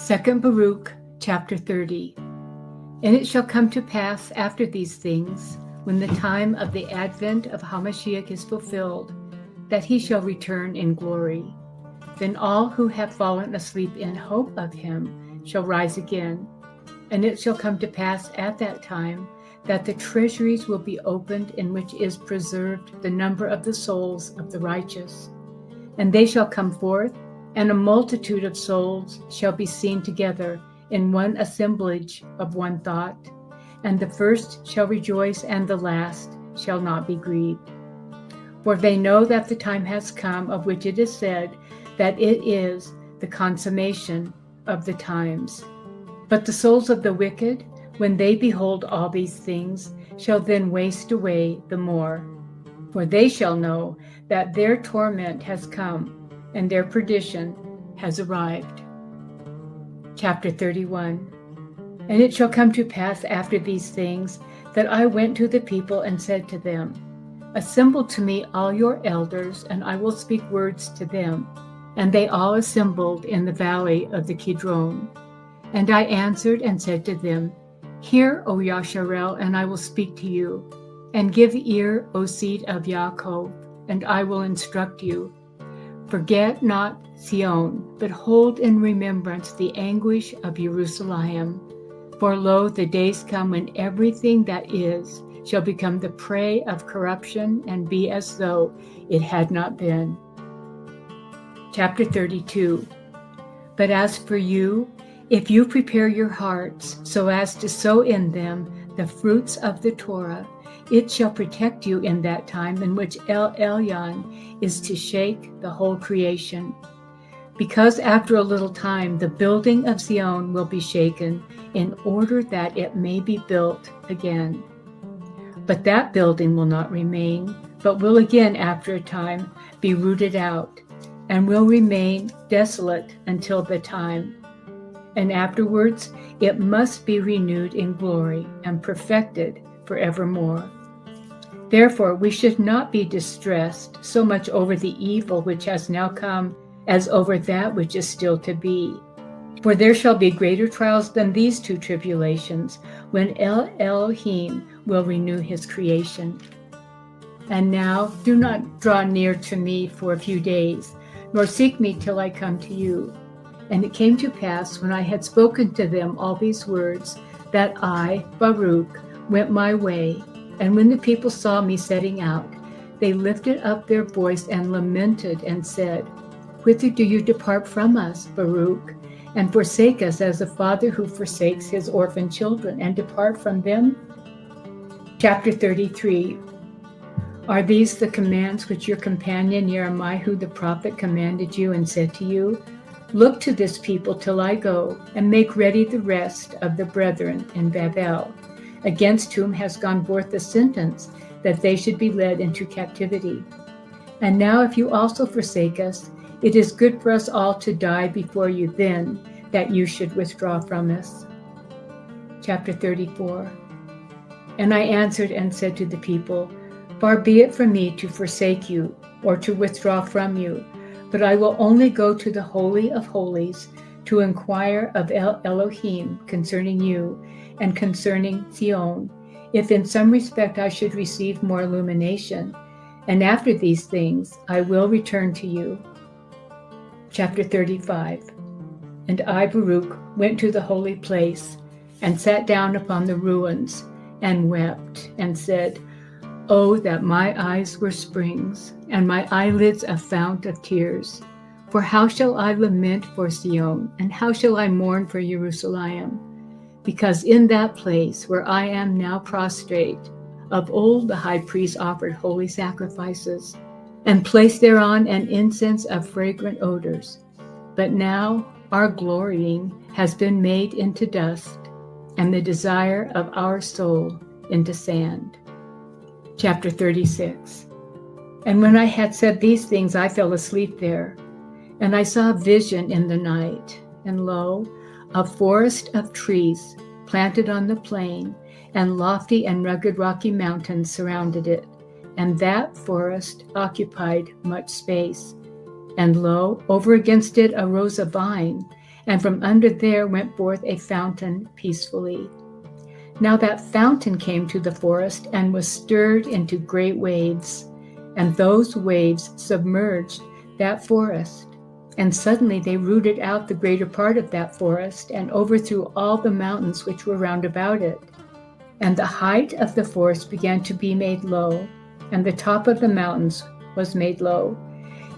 2 Baruch, chapter 30. And it shall come to pass after these things, when the time of the advent of Hamashiach is fulfilled, that he shall return in glory. Then all who have fallen asleep in hope of him shall rise again. And it shall come to pass at that time that the treasuries will be opened, in which is preserved the number of the souls of the righteous. And they shall come forth, and a multitude of souls shall be seen together in one assemblage of one thought. And the first shall rejoice, and the last shall not be grieved. For they know that the time has come, of which it is said that it is the consummation of the times. But the souls of the wicked, when they behold all these things, shall then waste away the more. For they shall know that their torment has come, and their perdition has arrived. Chapter 31. And it shall come to pass after these things, that I went to the people and said to them, Assemble to me all your elders, and I will speak words to them. And they all assembled in the valley of the Kidron. And I answered and said to them, Hear, O Yasharel, and I will speak to you. And give ear, O seed of Yaakov, and I will instruct you. Forget not Zion, but hold in remembrance the anguish of Jerusalem. For lo, the days come when everything that is shall become the prey of corruption, and be as though it had not been. Chapter 32. But as for you, if you prepare your hearts so as to sow in them the fruits of the Torah, it shall protect you in that time in which El Elyon is to shake the whole creation. Because after a little time the building of Zion will be shaken, in order that it may be built again. But that building will not remain, but will again after a time be rooted out, and will remain desolate until the time. And afterwards it must be renewed in glory and perfected forevermore. Therefore we should not be distressed so much over the evil which has now come as over that which is still to be. For there shall be greater trials than these two tribulations, when El Elohim will renew his creation. And now do not draw near to me for a few days, nor seek me till I come to you. And it came to pass, when I had spoken to them all these words, that I, Baruch, went my way. And when the people saw me setting out, they lifted up their voice and lamented and said, Whither do you depart from us, Baruch, and forsake us as a father who forsakes his orphan children, and depart from them? Chapter 33. Are these the commands which your companion Jeremiah the prophet commanded you and said to you? Look to this people till I go, and make ready the rest of the brethren in Babel, against whom has gone forth the sentence that they should be led into captivity. And now if you also forsake us, it is good for us all to die before you then, that you should withdraw from us. Chapter 34. And I answered and said to the people, Far be it from me to forsake you, or to withdraw from you, but I will only go to the Holy of Holies, to inquire of El Elohim concerning you, and concerning Zion, if in some respect I should receive more illumination. And after these things I will return to you. Chapter 35. And I, Baruch, went to the holy place, and sat down upon the ruins, and wept, and said, Oh, that my eyes were springs, and my eyelids a fount of tears. For how shall I lament for Zion, and how shall I mourn for Jerusalem? Because in that place where I am now prostrate, of old the high priest offered holy sacrifices, and placed thereon an incense of fragrant odors. But now our glorying has been made into dust, and the desire of our soul into sand. Chapter 36. And when I had said these things, I fell asleep there. And I saw a vision in the night, and lo, a forest of trees planted on the plain, and lofty and rugged rocky mountains surrounded it. And that forest occupied much space. And lo, over against it arose a vine, and from under there went forth a fountain peacefully. Now that fountain came to the forest and was stirred into great waves, and those waves submerged that forest. And suddenly they rooted out the greater part of that forest and overthrew all the mountains which were round about it. And the height of the forest began to be made low, and the top of the mountains was made low.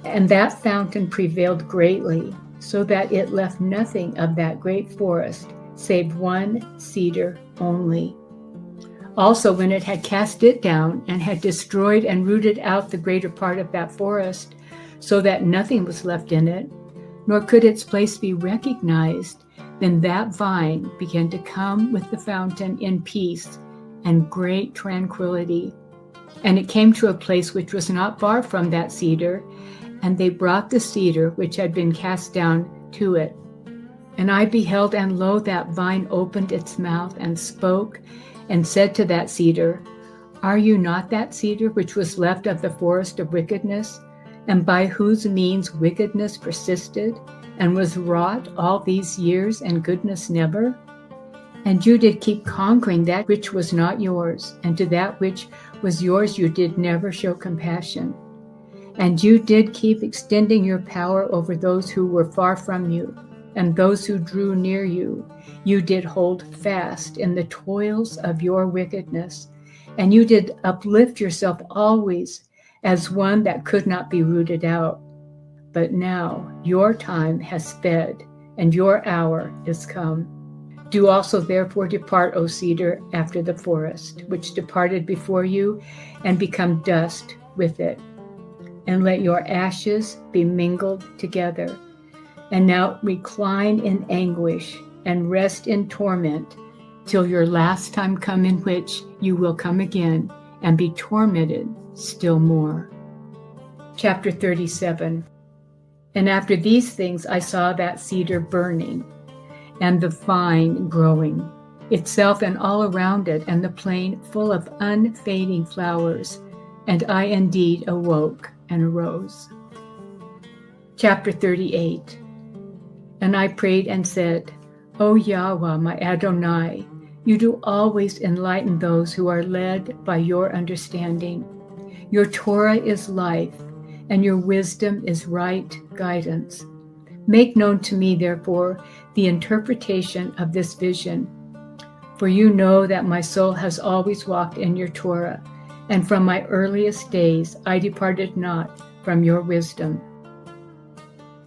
And that fountain prevailed greatly, so that it left nothing of that great forest, save one cedar only. Also, when it had cast it down, and had destroyed and rooted out the greater part of that forest, so that nothing was left in it, nor could its place be recognized, then that vine began to come with the fountain in peace and great tranquility. And it came to a place which was not far from that cedar, and they brought the cedar which had been cast down to it. And I beheld, and lo, that vine opened its mouth and spoke, and said to that cedar, Are you not that cedar which was left of the forest of wickedness, and by whose means wickedness persisted, and was wrought all these years, and goodness never? And you did keep conquering that which was not yours, and to that which was yours you did never show compassion. And you did keep extending your power over those who were far from you, and those who drew near you. You did hold fast in the toils of your wickedness, and you did uplift yourself always as one that could not be rooted out. But now your time has sped, and your hour is come. Do also therefore depart, O cedar, after the forest, which departed before you, and become dust with it. And let your ashes be mingled together. And now recline in anguish, and rest in torment, till your last time come, in which you will come again, and be tormented still more. Chapter 37. And after these things I saw that cedar burning, and the vine growing, itself and all around it, and the plain full of unfading flowers. And I indeed awoke and arose. Chapter 38. And I prayed and said, O Yahuah, my Adonai, you do always enlighten those who are led by your understanding. Your Torah is life, and your wisdom is right guidance. Make known to me, therefore, the interpretation of this vision. For you know that my soul has always walked in your Torah, and from my earliest days I departed not from your wisdom.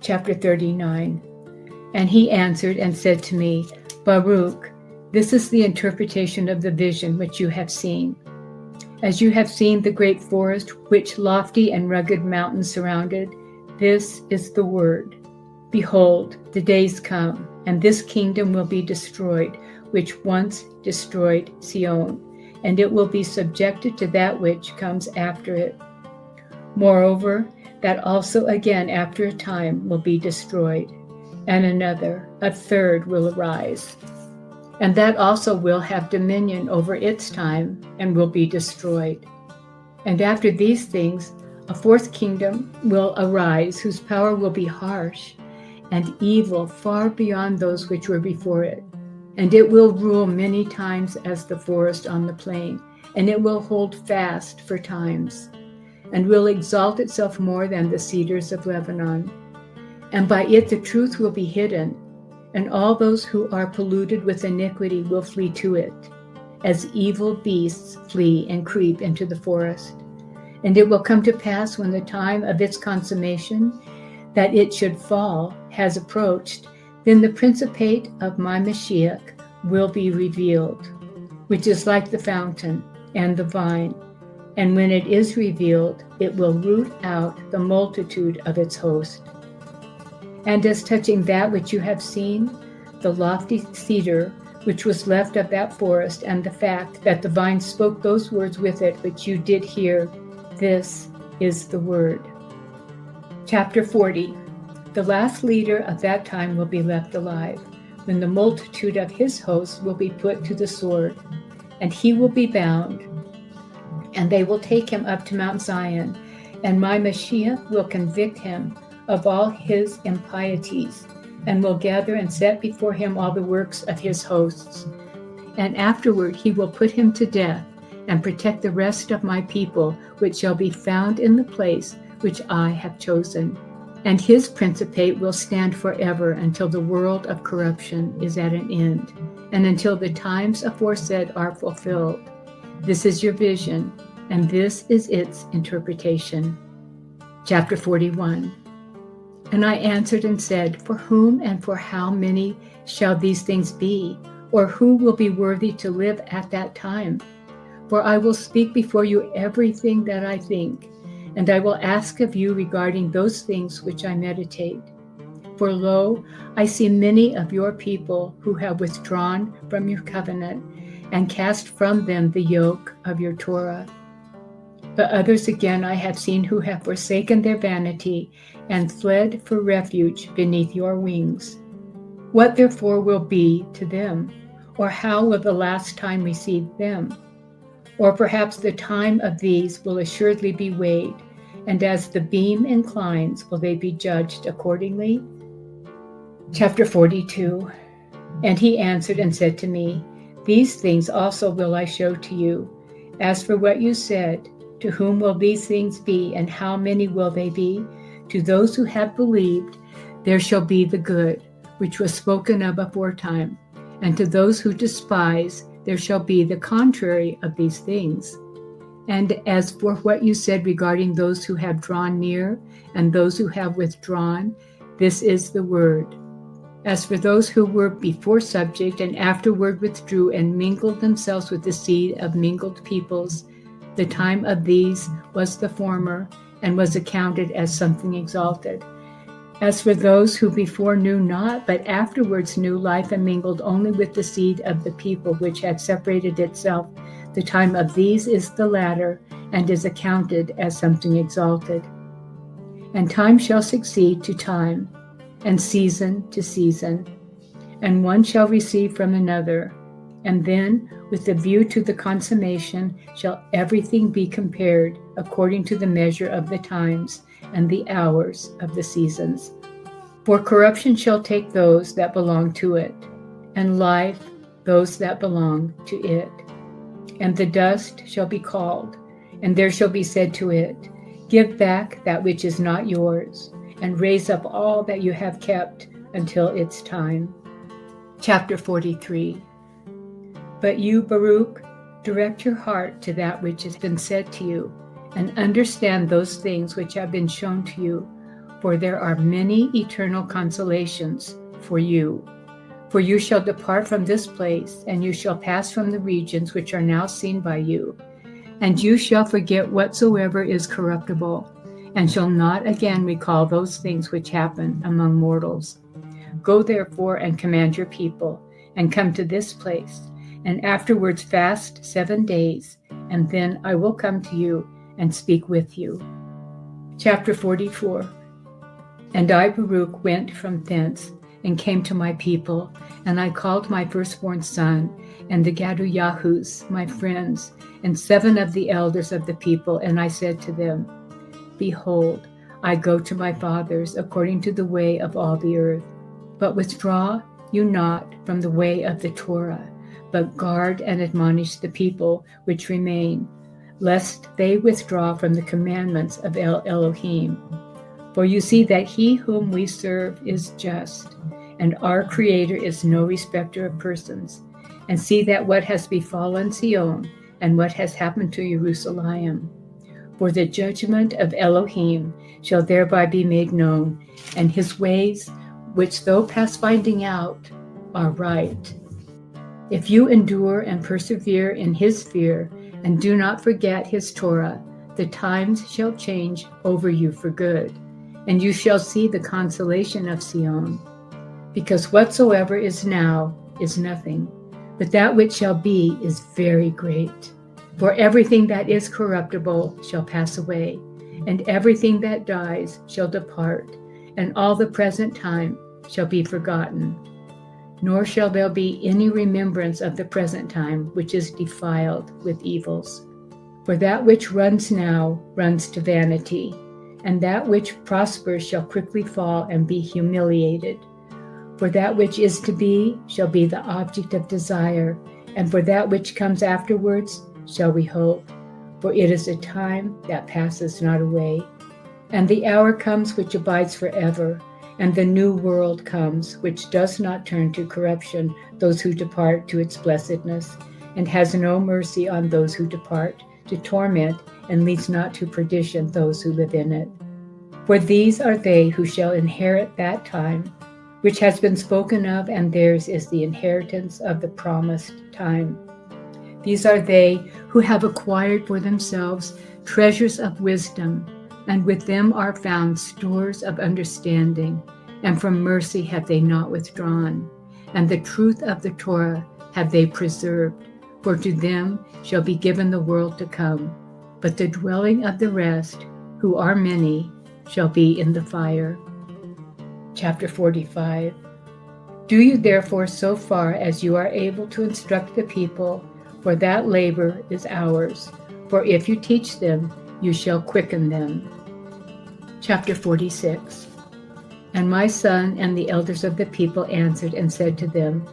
Chapter 39. And he answered and said to me, Baruch, this is the interpretation of the vision which you have seen. As you have seen the great forest which lofty and rugged mountains surrounded, this is the word. Behold, the days come, and this kingdom will be destroyed, which once destroyed Sion, and it will be subjected to that which comes after it. Moreover, that also again after a time will be destroyed, and another, a third, will arise. And that also will have dominion over its time, and will be destroyed. And after these things, a fourth kingdom will arise, whose power will be harsh and evil far beyond those which were before it. And it will rule many times as the forest on the plain, and it will hold fast for times, and will exalt itself more than the cedars of Lebanon. And by it the truth will be hidden, and all those who are polluted with iniquity will flee to it, as evil beasts flee and creep into the forest. And it will come to pass, when the time of its consummation, that it should fall, has approached, then the principate of my Mashiach will be revealed, which is like the fountain and the vine. And when it is revealed, it will root out the multitude of its host. And as touching that which you have seen, the lofty cedar which was left of that forest, and the fact that the vine spoke those words with it which you did hear, this is the word. Chapter 40. The last leader of that time will be left alive, when the multitude of his hosts will be put to the sword, and he will be bound, and they will take him up to Mount Zion, and my Mashiach will convict him of all his impieties, and will gather and set before him all the works of his hosts. And afterward he will put him to death, and protect the rest of my people, which shall be found in the place which I have chosen. And his principate will stand forever until the world of corruption is at an end, and until the times aforesaid are fulfilled. This is your vision, and this is its interpretation. Chapter 41. And I answered and said, For whom and for how many shall these things be? Or who will be worthy to live at that time? For I will speak before you everything that I think, and I will ask of you regarding those things which I meditate. For lo, I see many of your people who have withdrawn from your covenant, and cast from them the yoke of your Torah. But others again I have seen who have forsaken their vanity, and fled for refuge beneath your wings. What therefore will be to them? Or how will the last time receive them? Or perhaps the time of these will assuredly be weighed, and as the beam inclines, will they be judged accordingly? Chapter 42. And he answered and said to me, These things also will I show to you. As for what you said, to whom will these things be, and how many will they be? To those who have believed, there shall be the good, which was spoken of aforetime. And to those who despise, there shall be the contrary of these things. And as for what you said regarding those who have drawn near, and those who have withdrawn, this is the word. As for those who were before subject, and afterward withdrew, and mingled themselves with the seed of mingled peoples, the time of these was the former, and was accounted as something exalted. As for those who before knew not, but afterwards knew life, and mingled only with the seed of the people which had separated itself, the time of these is the latter, and is accounted as something exalted. And time shall succeed to time, and season to season, and one shall receive from another. And then, with the view to the consummation, shall everything be compared according to the measure of the times and the hours of the seasons. For corruption shall take those that belong to it, and life those that belong to it. And the dust shall be called, and there shall be said to it, Give back that which is not yours, and raise up all that you have kept until its time. Chapter 43. But you, Baruch, direct your heart to that which has been said to you, and understand those things which have been shown to you, for there are many eternal consolations for you. For you shall depart from this place, and you shall pass from the regions which are now seen by you, and you shall forget whatsoever is corruptible, and shall not again recall those things which happen among mortals. Go therefore and command your people, and come to this place, and afterwards fast 7 days, and then I will come to you and speak with you. Chapter 44. And I, Baruch, went from thence, and came to my people, and I called my firstborn son, and the Yahus, my friends, and 7 of the elders of the people, and I said to them, Behold, I go to my fathers according to the way of all the earth. But withdraw you not from the way of the Torah, but guard and admonish the people which remain, lest they withdraw from the commandments of Elohim. For you see that he whom we serve is just, and our Creator is no respecter of persons. And see that what has befallen Zion, and what has happened to Jerusalem. For the judgment of Elohim shall thereby be made known, and his ways, which though past finding out, are right. If you endure and persevere in his fear, and do not forget his Torah, the times shall change over you for good, and you shall see the consolation of Zion. Because whatsoever is now is nothing, but that which shall be is very great. For everything that is corruptible shall pass away, and everything that dies shall depart, and all the present time shall be forgotten. Nor shall there be any remembrance of the present time, which is defiled with evils. For that which runs now runs to vanity, and that which prospers shall quickly fall and be humiliated. For that which is to be shall be the object of desire, and for that which comes afterwards shall we hope. For it is a time that passes not away. And the hour comes which abides forever, and the new world comes, which does not turn to corruption those who depart to its blessedness, and has no mercy on those who depart to torment, and leads not to perdition those who live in it. For these are they who shall inherit that time, which has been spoken of, and theirs is the inheritance of the promised time. These are they who have acquired for themselves treasures of wisdom, and with them are found stores of understanding, and from mercy have they not withdrawn, and the truth of the Torah have they preserved, for to them shall be given the world to come, but the dwelling of the rest, who are many, shall be in the fire. Chapter 45. Do you therefore so far as you are able to instruct the people, for that labor is ours, for if you teach them, you shall quicken them. Chapter 46. And my son and the elders of the people answered and said to them,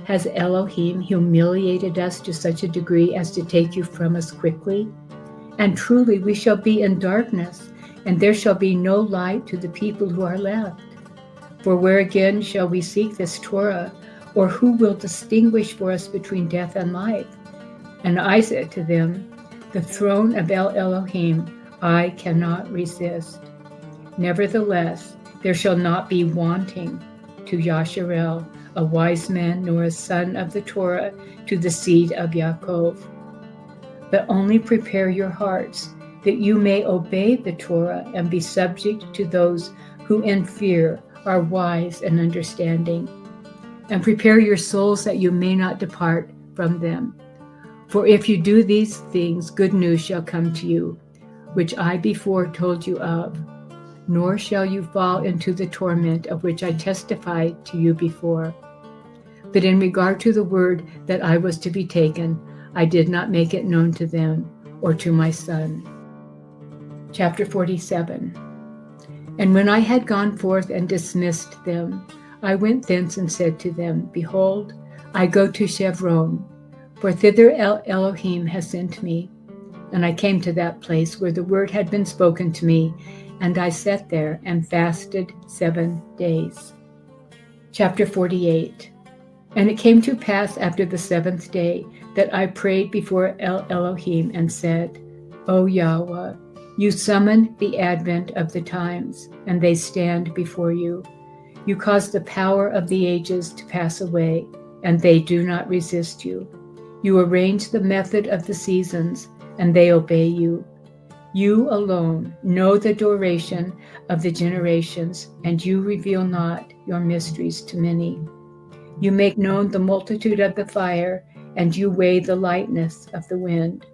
Has Elohim humiliated us to such a degree as to take you from us quickly? And truly we shall be in darkness, and there shall be no light to the people who are left. For where again shall we seek this Torah, or who will distinguish for us between death and life? And I said to them, The throne of Elohim I cannot resist. Nevertheless, there shall not be wanting to Yasharel a wise man, nor a son of the Torah to the seed of Yaakov. But only prepare your hearts, that you may obey the Torah and be subject to those who in fear are wise and understanding, and prepare your souls that you may not depart from them. For if you do these things, good news shall come to you, which I before told you of, nor shall you fall into the torment of which I testified to you before. But in regard to the word that I was to be taken, I did not make it known to them or to my son. Chapter 47. And when I had gone forth and dismissed them, I went thence and said to them, Behold, I go to Chevron, for thither Elohim has sent me. And I came to that place where the word had been spoken to me, and I sat there and fasted 7 days. Chapter 48. And it came to pass after the 7th day that I prayed before Elohim and said, O Yahuah, you summon the advent of the times, and they stand before you. You cause the power of the ages to pass away, and they do not resist you. You arrange the method of the seasons, and they obey you. You alone know the duration of the generations, and you reveal not your mysteries to many. You make known the multitude of the fire, and you weigh the lightness of the wind.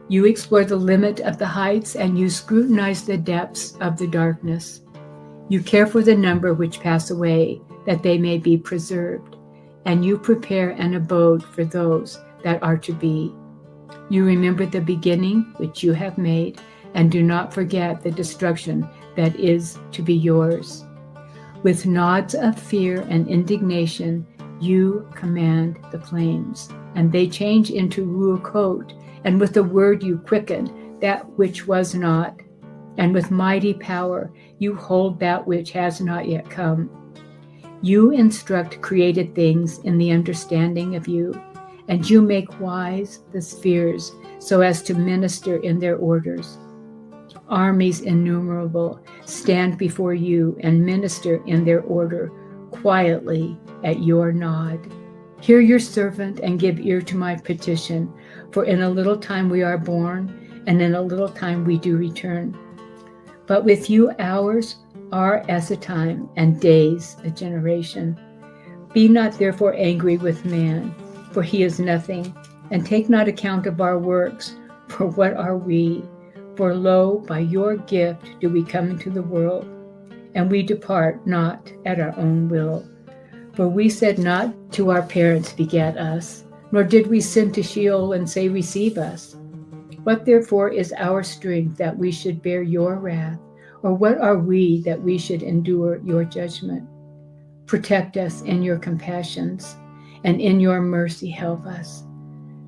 You explore the limit of the heights, and you scrutinize the depths of the darkness. You care for the number which pass away, that they may be preserved, and you prepare an abode for those that are to be. You remember the beginning which you have made, and do not forget the destruction that is to be yours. With nods of fear and indignation, you command the flames, and they change into ruachot, and with the word you quicken that which was not, and with mighty power you hold that which has not yet come. You instruct created things in the understanding of you, and you make wise the spheres so as to minister in their orders. Armies innumerable stand before you and minister in their order quietly at your nod. Hear your servant and give ear to my petition, for in a little time we are born, and in a little time we do return. But with you hours are as a time, and days a generation. Be not therefore angry with man, for he is nothing, and take not account of our works, for what are we? For lo, by your gift do we come into the world, and we depart not at our own will. For we said not to our parents, Beget us, nor did we send to Sheol and say, Receive us. What therefore is our strength that we should bear your wrath, or what are we that we should endure your judgment? Protect us in your compassions, and in your mercy help us.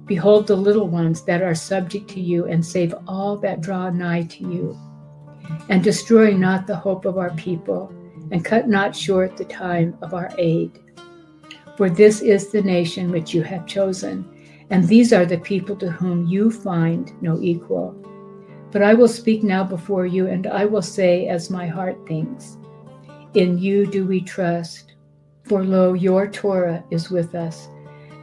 Behold the little ones that are subject to you, and save all that draw nigh to you. And destroy not the hope of our people, and cut not short the time of our aid. For this is the nation which you have chosen, and these are the people to whom you find no equal. But I will speak now before you, and I will say as my heart thinks. In you do we trust, for lo, your Torah is with us,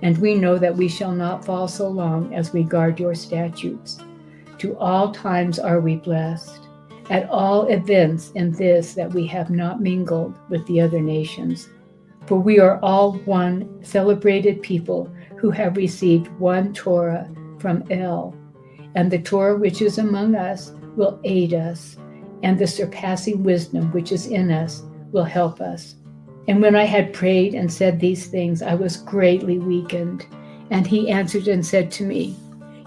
and we know that we shall not fall so long as we guard your statutes. To all times are we blessed, at all events in this that we have not mingled with the other nations. For we are all one celebrated people who have received one Torah from El, and the Torah which is among us will aid us, and the surpassing wisdom which is in us will help us. And when I had prayed and said these things, I was greatly weakened. And he answered and said to me,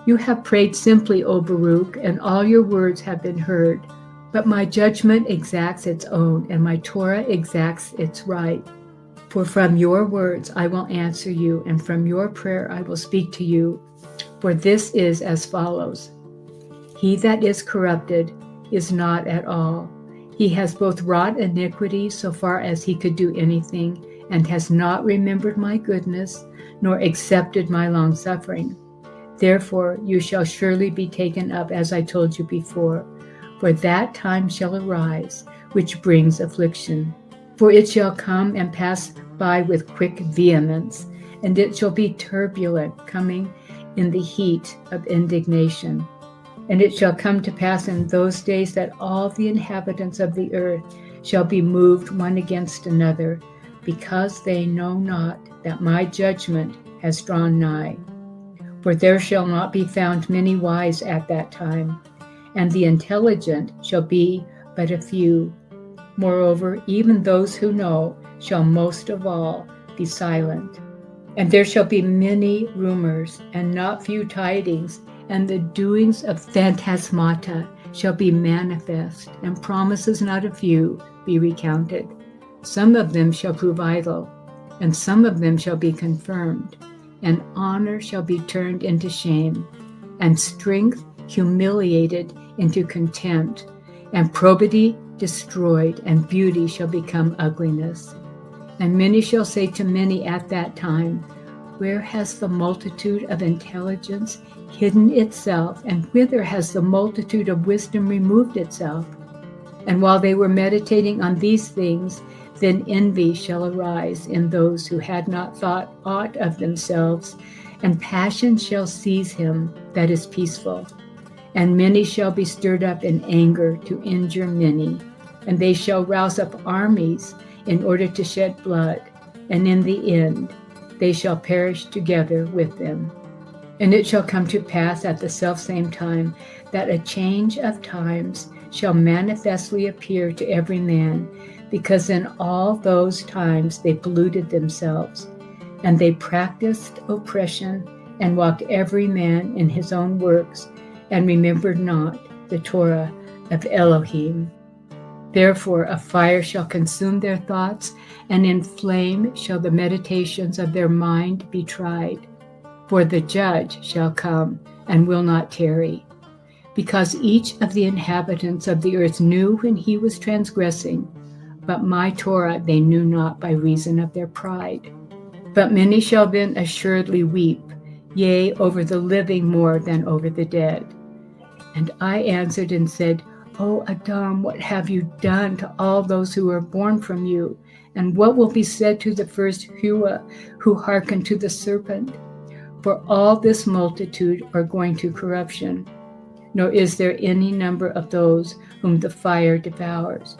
You have prayed simply, O Baruch, and all your words have been heard. But my judgment exacts its own, and my Torah exacts its right. For from your words I will answer you, and from your prayer I will speak to you. For this is as follows. He that is corrupted is not at all. He has both wrought iniquity so far as he could do anything, and has not remembered my goodness, nor accepted my long-suffering. Therefore you shall surely be taken up, as I told you before. For that time shall arise, which brings affliction. For it shall come and pass by with quick vehemence, and it shall be turbulent, coming in the heat of indignation. And it shall come to pass in those days that all the inhabitants of the earth shall be moved one against another, because they know not that my judgment has drawn nigh. For there shall not be found many wise at that time, and the intelligent shall be but a few. Moreover, even those who know shall most of all be silent. And there shall be many rumors, and not few tidings, and the doings of phantasmata shall be manifest, and promises not a few be recounted. Some of them shall prove idle, and some of them shall be confirmed, and honor shall be turned into shame, and strength humiliated into contempt, and probity destroyed, and beauty shall become ugliness. And many shall say to many at that time, Where has the multitude of intelligence hidden itself, and whither has the multitude of wisdom removed itself? And while they were meditating on these things, then envy shall arise in those who had not thought aught of themselves, and passion shall seize him that is peaceful. And many shall be stirred up in anger to injure many, and they shall rouse up armies in order to shed blood, and in the end they shall perish together with them. And it shall come to pass at the selfsame time that a change of times shall manifestly appear to every man, because in all those times they polluted themselves, and they practiced oppression, and walked every man in his own works, and remembered not the Torah of Elohim. Therefore a fire shall consume their thoughts, and in flame shall the meditations of their mind be tried. For the judge shall come, and will not tarry. Because each of the inhabitants of the earth knew when he was transgressing, but my Torah they knew not by reason of their pride. But many shall then assuredly weep, yea, over the living more than over the dead. And I answered and said, O Adam, what have you done to all those who are born from you? And what will be said to the first yhvh who hearkened to the serpent? For all this multitude are going to corruption, nor is there any number of those whom the fire devours.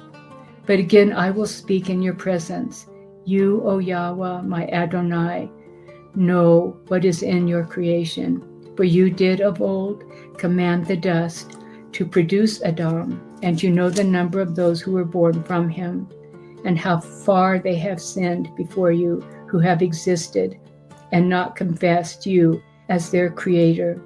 But again I will speak in your presence. You, O Yahuah, my Adonai, know what is in your creation. For you did of old command the dust to produce Adam, and you know the number of those who were born from him, and how far they have sinned before you, who have existed, and not confessed you as their creator.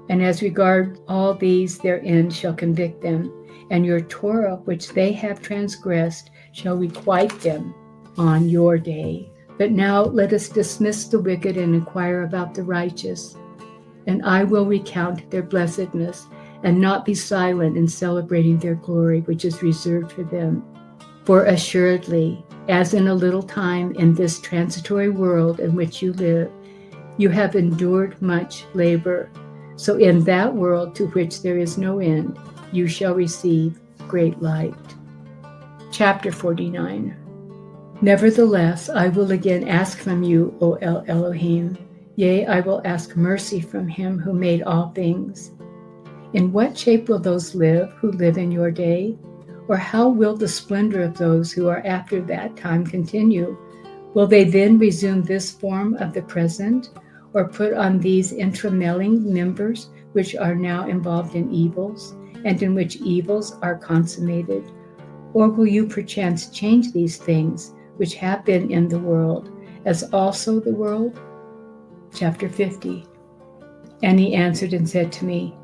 And as regard all these, their end shall convict them, and your Torah, which they have transgressed, shall requite them. on your day. But now let us dismiss the wicked and inquire about the righteous. And I will recount their blessedness and not be silent in celebrating their glory, which is reserved for them. For assuredly, as in a little time in this transitory world in which you live, you have endured much labor. So in that world to which there is no end, you shall receive great light. Chapter 49. Nevertheless, I will again ask from you, O Elohim. Yea, I will ask mercy from him who made all things. In what shape will those live who live in your day? Or how will the splendor of those who are after that time continue? Will they then resume this form of the present, or put on these intramelling members which are now involved in evils, and in which evils are consummated? Or will you perchance change these things which have been in the world, as also the world? Chapter 50. And he answered and said to me,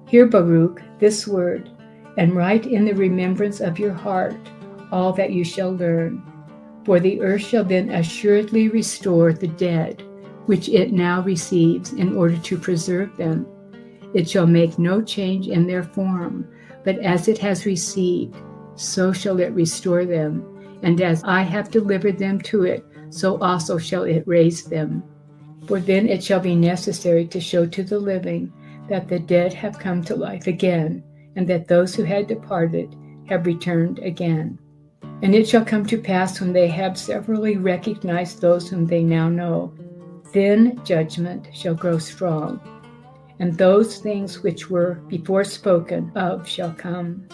Hear, Baruch, this word, and write in the remembrance of your heart all that you shall learn. For the earth shall then assuredly restore the dead, which it now receives, in order to preserve them. It shall make no change in their form, but as it has received, so shall it restore them. And as I have delivered them to it, so also shall it raise them. For then it shall be necessary to show to the living that the dead have come to life again, and that those who had departed have returned again. And it shall come to pass when they have severally recognized those whom they now know, then judgment shall grow strong, and those things which were before spoken of shall come.